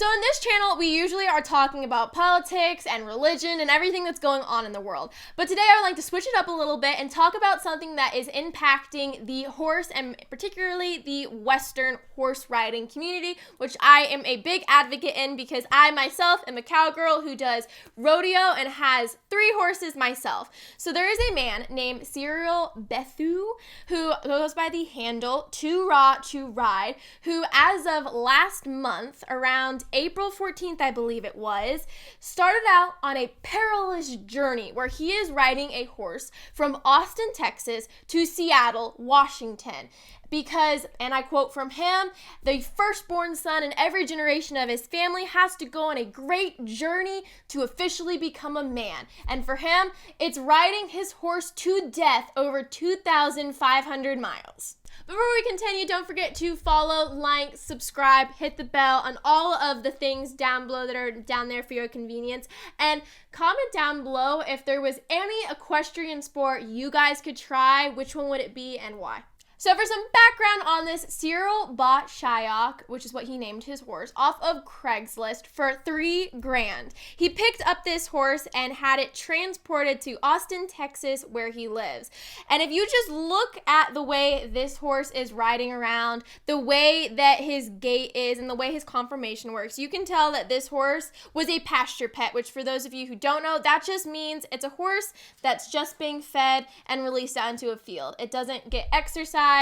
So in this channel, we usually are talking about politics and religion and everything that's going on in the world. But today I would like to switch it up a little bit and talk about something that is impacting the horse and particularly the Western horse riding community, which I am a big advocate in because I myself am a cowgirl who does rodeo and has 3 horses myself. So there is a man named Cyril Bethu who goes by the handle 2raw2ride, who as of last month, around April 14th, I believe it was, started out on a perilous journey where he is riding a horse from Austin, Texas to Seattle, Washington. Because, and I quote from him, the firstborn son in every generation of his family has to go on a great journey to officially become a man. And for him, it's riding his horse to death over 2,500 miles. Before we continue, don't forget to follow, like, subscribe, hit the bell on all of the things down below that are down there for your convenience. And comment down below if there was any equestrian sport you guys could try, which one would it be and why? So for some background on this, Cyril bought Shyok, which is what he named his horse, off of Craigslist for $3,000. He picked up this horse and had it transported to Austin, Texas, where he lives. And if you just look at the way this horse is riding around, the way that his gait is, and the way his conformation works, you can tell that this horse was a pasture pet, which for those of you who don't know, that just means it's a horse that's just being fed and released out into a field. It doesn't get exercise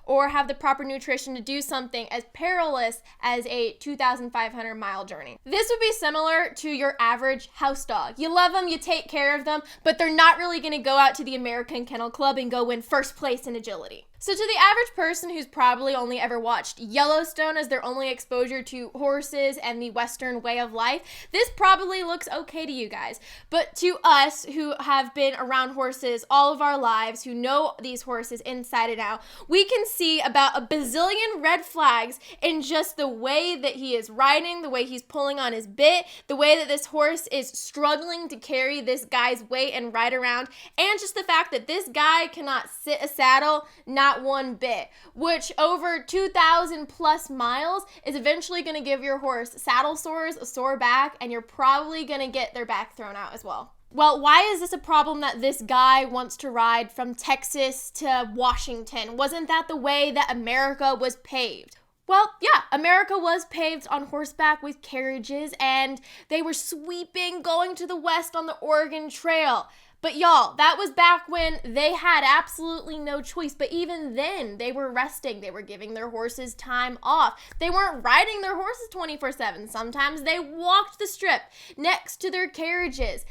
or have the proper nutrition to do something as perilous as a 2,500 mile journey. This would be similar to your average house dog. You love them, you take care of them, but they're not really going to go out to the American Kennel Club and go win first place in agility. So to the average person who's probably only ever watched Yellowstone as their only exposure to horses and the Western way of life, this probably looks okay to you guys. But to us who have been around horses all of our lives, who know these horses inside and out, we can see about a bazillion red flags in just the way that he is riding, the way he's pulling on his bit, the way that this horse is struggling to carry this guy's weight and ride around, and just the fact that this guy cannot sit a saddle, not one bit, which over 2,000 plus miles is eventually going to give your horse saddle sores, a sore back, and you're probably going to get their back thrown out as well. Well, why is this a problem that this guy wants to ride from Texas to Washington? Wasn't that the way that America was paved? Well, yeah, America was paved on horseback with carriages, and they were sweeping going to the west on the Oregon Trail. But y'all, that was back when they had absolutely no choice. But even then, they were resting. They were giving their horses time off. They weren't riding their horses 24/7. Sometimes they walked the strip next to their carriages.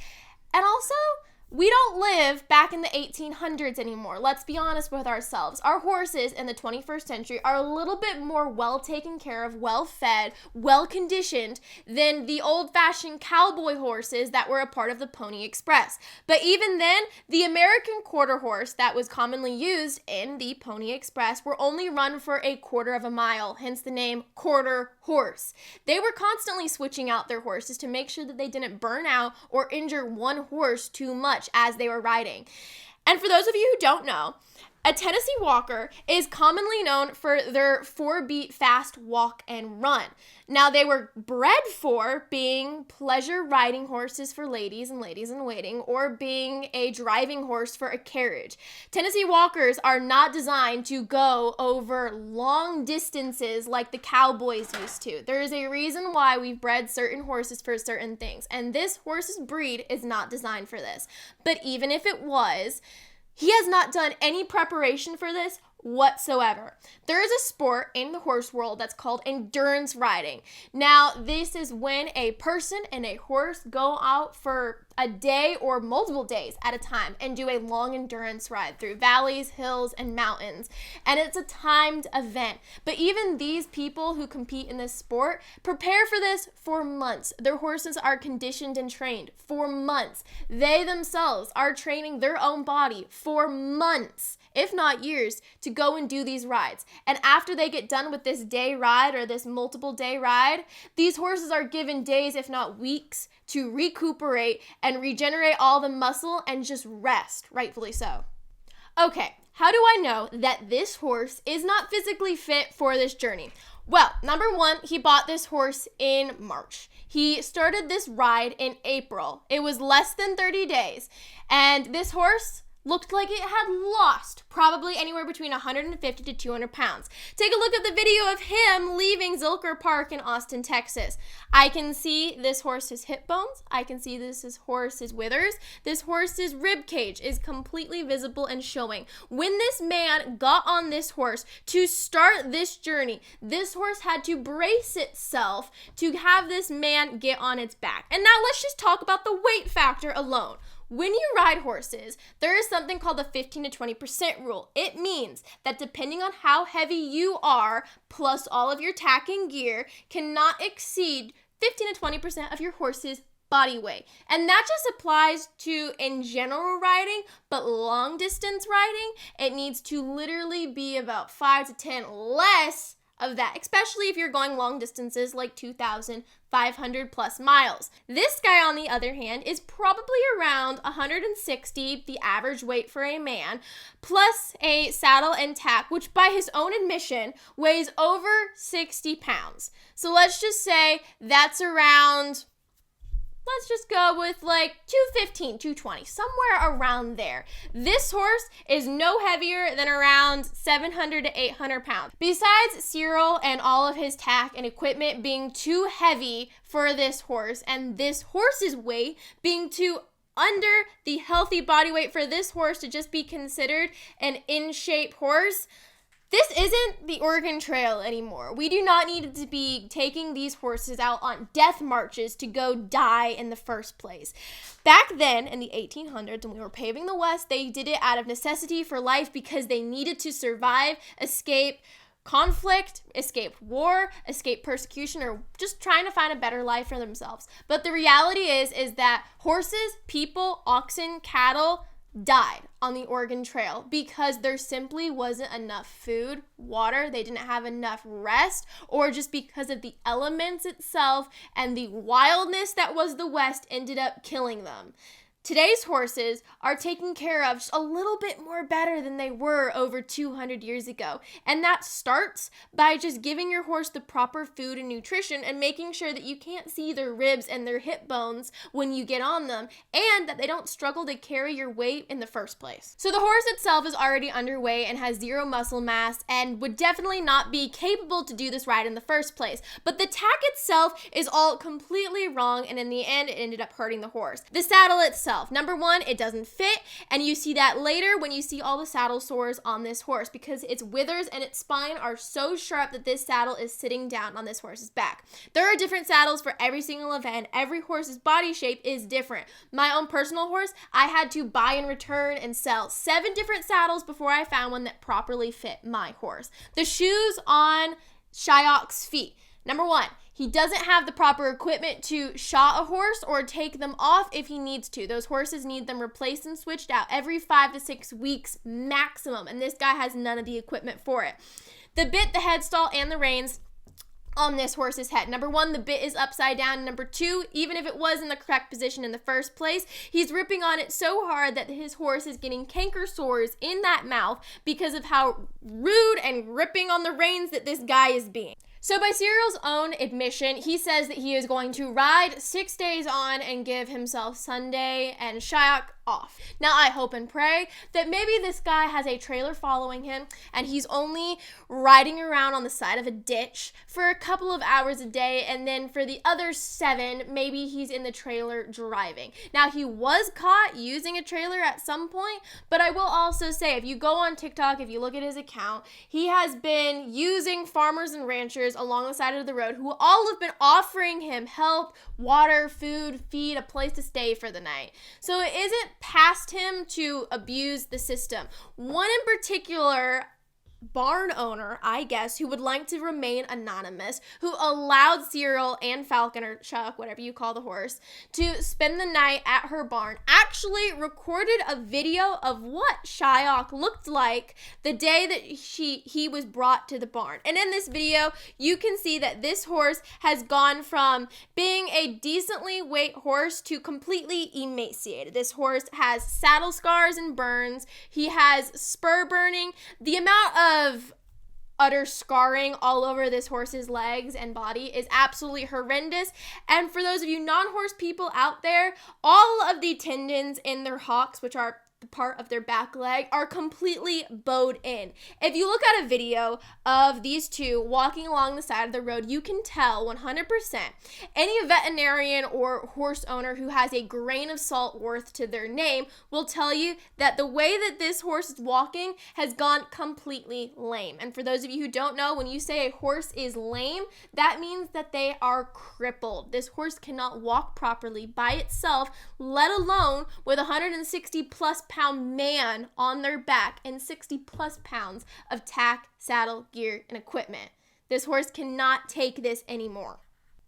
And also, we don't live back in the 1800s anymore. Let's be honest with ourselves. Our horses in the 21st century are a little bit more well taken care of, well fed, well conditioned than the old-fashioned cowboy horses that were a part of the Pony Express. But even then, the American quarter horse that was commonly used in the Pony Express were only run for a quarter of a mile, hence the name quarter horse. They were constantly switching out their horses to make sure that they didn't burn out or injure one horse too much as they were riding. And for those of you who don't know, a Tennessee walker is commonly known for their 4-beat fast walk and run. Now, they were bred for being pleasure riding horses for ladies and ladies in waiting, or being a driving horse for a carriage. Tennessee walkers are not designed to go over long distances like the cowboys used to. There is a reason why we've bred certain horses for certain things, and this horse's breed is not designed for this. But even if it was, he has not done any preparation for this whatsoever. There is a sport in the horse world that's called endurance riding. Now, this is when a person and a horse go out for a day or multiple days at a time and do a long endurance ride through valleys, hills, and mountains. And it's a timed event. But even these people who compete in this sport prepare for this for months. Their horses are conditioned and trained for months. They themselves are training their own body for months, if not years, to go and do these rides. And after they get done with this day ride or this multiple day ride, these horses are given days, if not weeks, to recuperate and regenerate all the muscle and just rest, rightfully so. Okay, how do I know that this horse is not physically fit for this journey? Well, number one, he bought this horse in March. He started this ride in April. It was less than 30 days. And this horse looked like it had lost probably anywhere between 150 to 200 pounds. Take a look at the video of him leaving Zilker Park in Austin, Texas. I can see this horse's hip bones. I can see this horse's withers. This horse's rib cage is completely visible and showing. When this man got on this horse to start this journey, this horse had to brace itself to have this man get on its back. And now let's just talk about the weight factor alone. When you ride horses, there is something called the 15 to 20% rule. It means that depending on how heavy you are, plus all of your tack and gear, cannot exceed 15 to 20% of your horse's body weight. And that just applies to in general riding, but long distance riding, it needs to literally be about 5 to 10 less of that, especially if you're going long distances like 2,500 plus miles. This guy, on the other hand, is probably around 160, the average weight for a man, plus a saddle and tack, which by his own admission weighs over 60 pounds. So let's just say that's around, let's just go with like 215, 220, somewhere around there. This horse is no heavier than around 700 to 800 pounds. Besides Cyril and all of his tack and equipment being too heavy for this horse, and this horse's weight being too under the healthy body weight for this horse to just be considered an in-shape horse, this isn't the Oregon Trail anymore. We do not need to be taking these horses out on death marches to go die in the first place. Back then, in the 1800s, when we were paving the West, they did it out of necessity for life because they needed to survive, escape conflict, escape war, escape persecution, or just trying to find a better life for themselves. But the reality is that horses, people, oxen, cattle died on the Oregon Trail because there simply wasn't enough food, water, they didn't have enough rest, or just because of the elements itself and the wildness that was the West ended up killing them. Today's horses are taken care of just a little bit more better than they were over 200 years ago. And that starts by just giving your horse the proper food and nutrition and making sure that you can't see their ribs and their hip bones when you get on them, and that they don't struggle to carry your weight in the first place. So the horse itself is already underweight and has zero muscle mass and would definitely not be capable to do this ride in the first place. But the tack itself is all completely wrong, and in the end, it ended up hurting the horse. The saddle itself. Number one, it doesn't fit, and you see that later when you see all the saddle sores on this horse because its withers and its spine are so sharp that this saddle is sitting down on this horse's back. There are different saddles for every single event. Every horse's body shape is different. My own personal horse, I had to buy and return and sell 7 different saddles before I found one that properly fit my horse. The shoes on Shyok's feet. Number one, he doesn't have the proper equipment to shod a horse or take them off if he needs to. Those horses need them replaced and switched out every 5 to 6 weeks maximum, and this guy has none of the equipment for it. The bit, the headstall, and the reins on this horse's head. Number one, the bit is upside down. Number two, even if it was in the correct position in the first place, he's ripping on it so hard that his horse is getting canker sores in that mouth because of how rude and ripping on the reins that this guy is being. So by Cyril's own admission, he says that he is going to ride 6 days on and give himself Sunday and Shyok off. Now I hope and pray that maybe this guy has a trailer following him and he's only riding around on the side of a ditch for a couple of hours a day, and then for the other 7, maybe he's in the trailer driving. Now he was caught using a trailer at some point, but I will also say if you go on TikTok, if you look at his account, he has been using farmers and ranchers along the side of the road who all have been offering him help, water, food, feed, a place to stay for the night. So it isn't past him to abuse the system. One in particular, barn owner, I guess, who would like to remain anonymous, who allowed Cyril and Falcon, or Chuck, whatever you call the horse, to spend the night at her barn, actually recorded a video of what Shyok looked like the day that he was brought to the barn. And in this video, you can see that this horse has gone from being a decently weight horse to completely emaciated. This horse has saddle scars and burns. He has spur burning. The amount of utter scarring all over this horse's legs and body is absolutely horrendous. And for those of you non-horse people out there, all of the tendons in their hocks, which are the part of their back leg, are completely bowed in. If you look at a video of these two walking along the side of the road, you can tell 100% any veterinarian or horse owner who has a grain of salt worth to their name will tell you that the way that this horse is walking has gone completely lame. And for those of you who don't know, when you say a horse is lame, that means that they are crippled. This horse cannot walk properly by itself, let alone with 160 plus pound man on their back and 60 plus pounds of tack, saddle, gear, and equipment. This horse cannot take this anymore.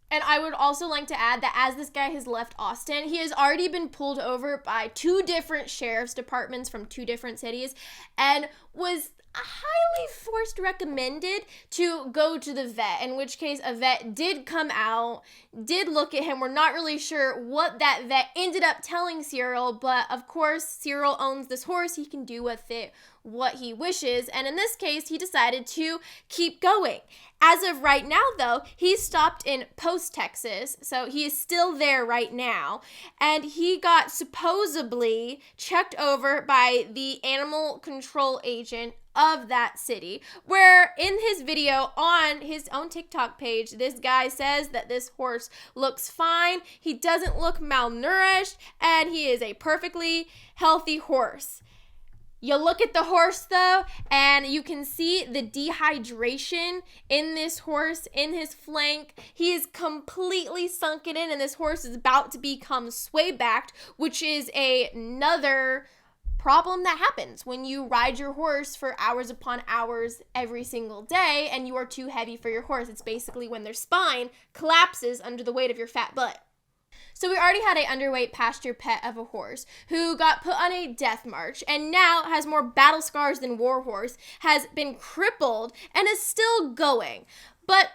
And I would also like to add that as this guy has left Austin, he has already been pulled over by 2 different sheriff's departments from 2 different cities and was highly forced recommended to go to the vet, in which case a vet did come out, did look at him. We're not really sure what that vet ended up telling Cyril, but of course Cyril owns this horse. He can do with it what he wishes, and in this case he decided to keep going. As of right now though, he's stopped in Post, Texas, so he is still there right now, and he got supposedly checked over by the animal control agent of that city, where in his video on his own TikTok page, this guy says that this horse looks fine, he doesn't look malnourished, and he is a perfectly healthy horse. You look at the horse though, and you can see the dehydration in this horse, in his flank. He is completely sunken in, and this horse is about to become sway-backed, which is another problem that happens when you ride your horse for hours upon hours every single day and you are too heavy for your horse. It's basically when their spine collapses under the weight of your fat butt. So we already had an underweight pasture pet of a horse who got put on a death march and now has more battle scars than Warhorse, has been crippled, and is still going. But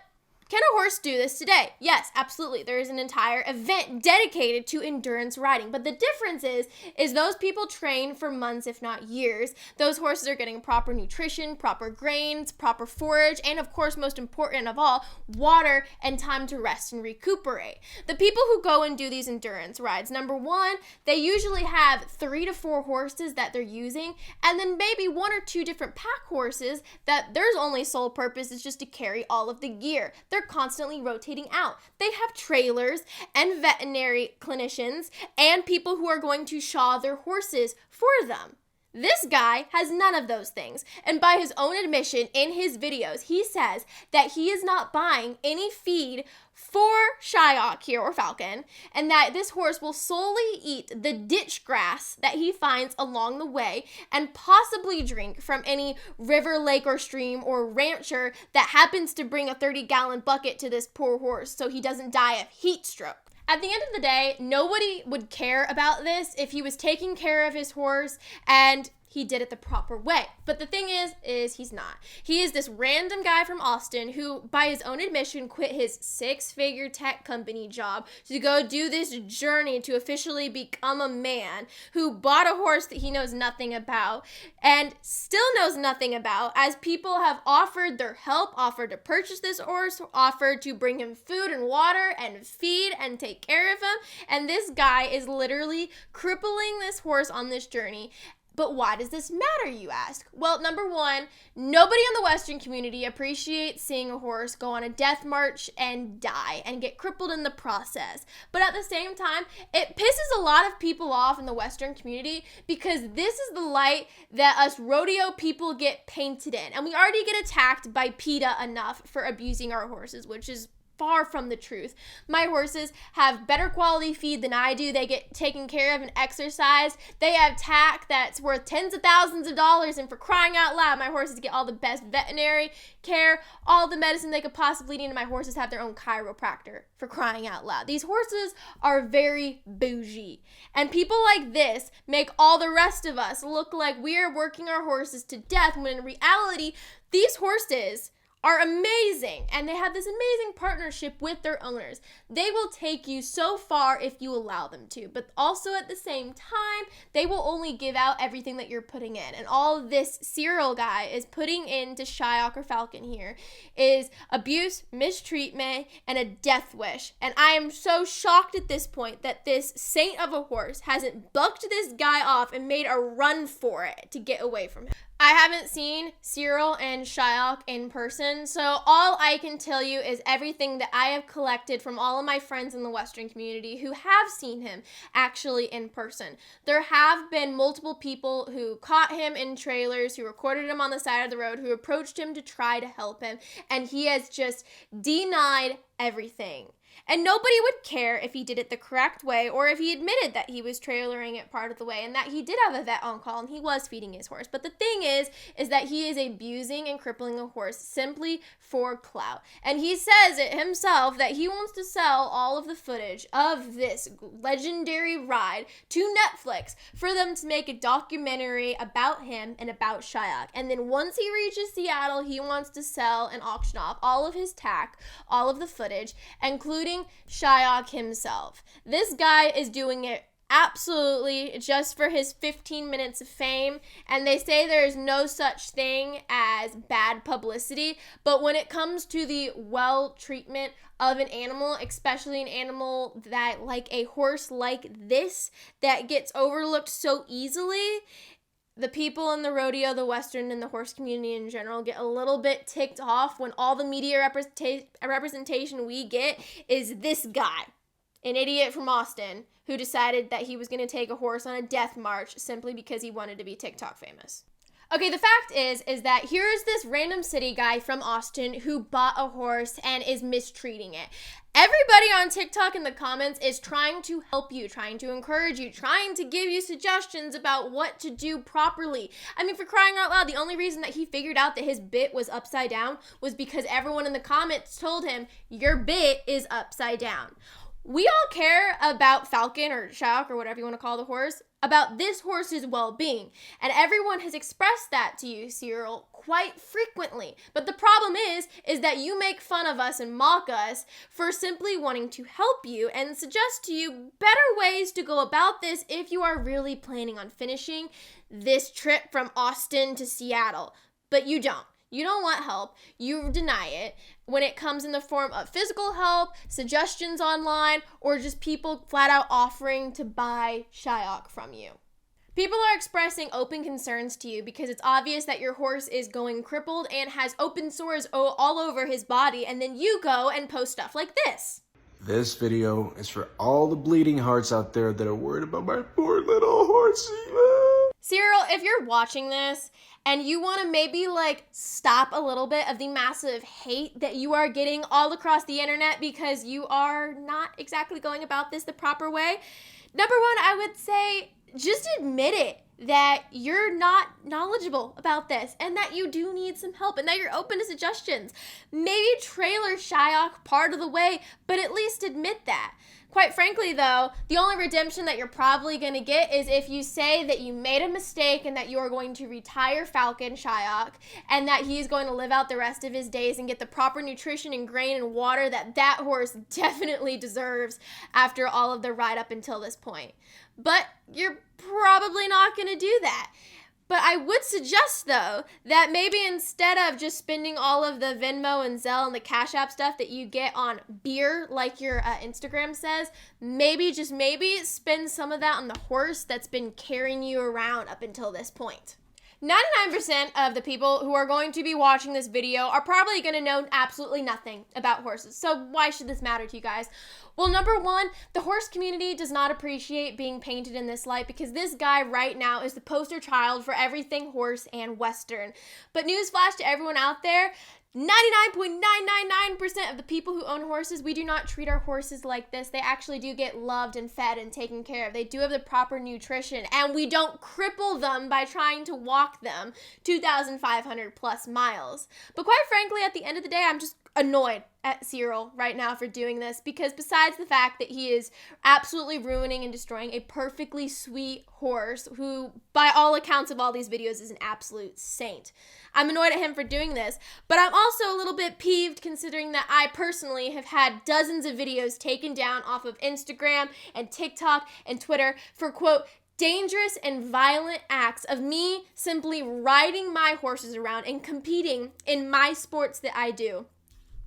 can a horse do this today? Yes, absolutely. There is an entire event dedicated to endurance riding. But the difference is those people train for months, if not years. Those horses are getting proper nutrition, proper grains, proper forage, and of course, most important of all, water and time to rest and recuperate. The people who go and do these endurance rides, number one, they usually have 3 to 4 horses that they're using, and then maybe 1 or 2 different pack horses that their only sole purpose is just to carry all of the gear. They're constantly rotating out. They have trailers and veterinary clinicians and people who are going to shaw their horses for them. This guy has none of those things. And by his own admission in his videos, he says that he is not buying any feed for Shyok here, or Falcon, and that this horse will solely eat the ditch grass that he finds along the way and possibly drink from any river, lake, or stream or rancher that happens to bring a 30-gallon bucket to this poor horse so he doesn't die of heat stroke. At the end of the day, nobody would care about this if he was taking care of his horse and he did it the proper way. But the thing is he's not. He is this random guy from Austin who, by his own admission, quit his 6-figure tech company job to go do this journey to officially become a man, who bought a horse that he knows nothing about and still knows nothing about, as people have offered their help, offered to purchase this horse, offered to bring him food and water and feed and take care of him. And this guy is literally crippling this horse on this journey. But why does this matter, you ask? Well, number one, nobody in the Western community appreciates seeing a horse go on a death march and die and get crippled in the process. But at the same time, it pisses a lot of people off in the Western community because this is the light that us rodeo people get painted in. And we already get attacked by PETA enough for abusing our horses, which is far from the truth. My horses have better quality feed than I do. They get taken care of and exercised. They have tack that's worth tens of thousands of dollars, and for crying out loud, my horses get all the best veterinary care, all the medicine they could possibly need, and my horses have their own chiropractor, for crying out loud. These horses are very bougie, and people like this make all the rest of us look like we are working our horses to death, when in reality, these horses are amazing, and they have this amazing partnership with their owners. They will take you so far if you allow them to, but also at the same time, they will only give out everything that you're putting in. And all this Cyril guy is putting into Shyok or Falcon here is abuse, mistreatment, and a death wish. And I am so shocked at this point that this saint of a horse hasn't bucked this guy off and made a run for it to get away from him. I haven't seen Cyril and Shyok in person, so all I can tell you is everything that I have collected from all of my friends in the Western community who have seen him actually in person. There have been multiple people who caught him in trailers, who recorded him on the side of the road, who approached him to try to help him, and he has just denied everything. And nobody would care if he did it the correct way or if he admitted that he was trailering it part of the way and that he did have a vet on call and he was feeding his horse. But the thing is that he is abusing and crippling a horse simply for clout. And he says it himself that he wants to sell all of the footage of this legendary ride to Netflix for them to make a documentary about him and about Shyok. And then once he reaches Seattle, he wants to sell and auction off all of his tack, all of the footage, including Shyok himself. This guy is doing it absolutely just for his 15 minutes of fame, and they say there is no such thing as bad publicity, but when it comes to the well treatment of an animal, especially an animal that like a horse like this that gets overlooked so easily, the people in the rodeo, the Western, and the horse community in general get a little bit ticked off when all the media representation we get is this guy, an idiot from Austin, who decided that he was going to take a horse on a death march simply because he wanted to be TikTok famous. Okay, the fact is that here's this random city guy from Austin who bought a horse and is mistreating it. Everybody on TikTok in the comments is trying to help you, trying to encourage you, trying to give you suggestions about what to do properly. I mean, for crying out loud, the only reason that he figured out that his bit was upside down was because everyone in the comments told him, your bit is upside down. We all care about Falcon or Shyok or whatever you want to call the horse, about this horse's well-being. And everyone has expressed that to you, Cyril, quite frequently. But the problem is that you make fun of us and mock us for simply wanting to help you and suggest to you better ways to go about this if you are really planning on finishing this trip from Austin to Seattle. But you don't. You don't want help. You deny it when it comes in the form of physical help, suggestions online, or just people flat out offering to buy Shyok from you. People are expressing open concerns to you because it's obvious that your horse is going crippled and has open sores all over his body, and then you go and post stuff like this. This video is for all the bleeding hearts out there that are worried about my poor little horsey. Cyril, if you're watching this and you want to maybe stop a little bit of the massive hate that you are getting all across the internet because you are not exactly going about this the proper way, number one, I would say just admit it, that you're not knowledgeable about this and that you do need some help and that you're open to suggestions. Maybe trailer Shyok part of the way, but at least admit that. Quite frankly, though, the only redemption that you're probably going to get is if you say that you made a mistake and that you are going to retire Falcon Shyok and that he's going to live out the rest of his days and get the proper nutrition and grain and water that horse definitely deserves after all of the ride up until this point. But you're probably not going to do that. But I would suggest, though, that maybe instead of just spending all of the Venmo and Zelle and the Cash App stuff that you get on beer, like your Instagram says, maybe spend some of that on the horse that's been carrying you around up until this point. 99% of the people who are going to be watching this video are probably going to know absolutely nothing about horses. So why should this matter to you guys? Well, number one, the horse community does not appreciate being painted in this light because this guy right now is the poster child for everything horse and Western. But newsflash to everyone out there, 99.999% of the people who own horses, we do not treat our horses like this. They actually do get loved and fed and taken care of. They do have the proper nutrition, and we don't cripple them by trying to walk them 2,500 plus miles. But quite frankly, at the end of the day, annoyed at Cyril right now for doing this, because besides the fact that he is absolutely ruining and destroying a perfectly sweet horse who, by all accounts of all these videos, is an absolute saint, I'm annoyed at him for doing this, but I'm also a little bit peeved considering that I personally have had dozens of videos taken down off of Instagram and TikTok and Twitter for, quote, dangerous and violent acts of me simply riding my horses around and competing in my sports that I do.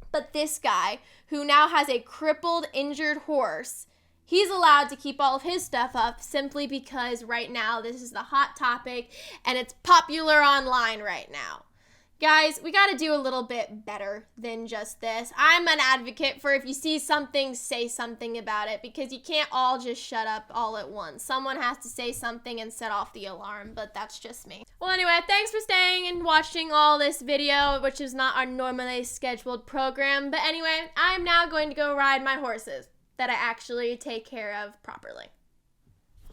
But this guy, who now has a crippled, injured horse, he's allowed to keep all of his stuff up simply because right now this is the hot topic and it's popular online right now. Guys, we gotta do a little bit better than just this. I'm an advocate for if you see something, say something about it, because you can't all just shut up all at once. Someone has to say something and set off the alarm, but that's just me. Well, anyway, thanks for staying and watching all this video, which is not our normally scheduled program. But anyway, I'm now going to go ride my horses that I actually take care of properly.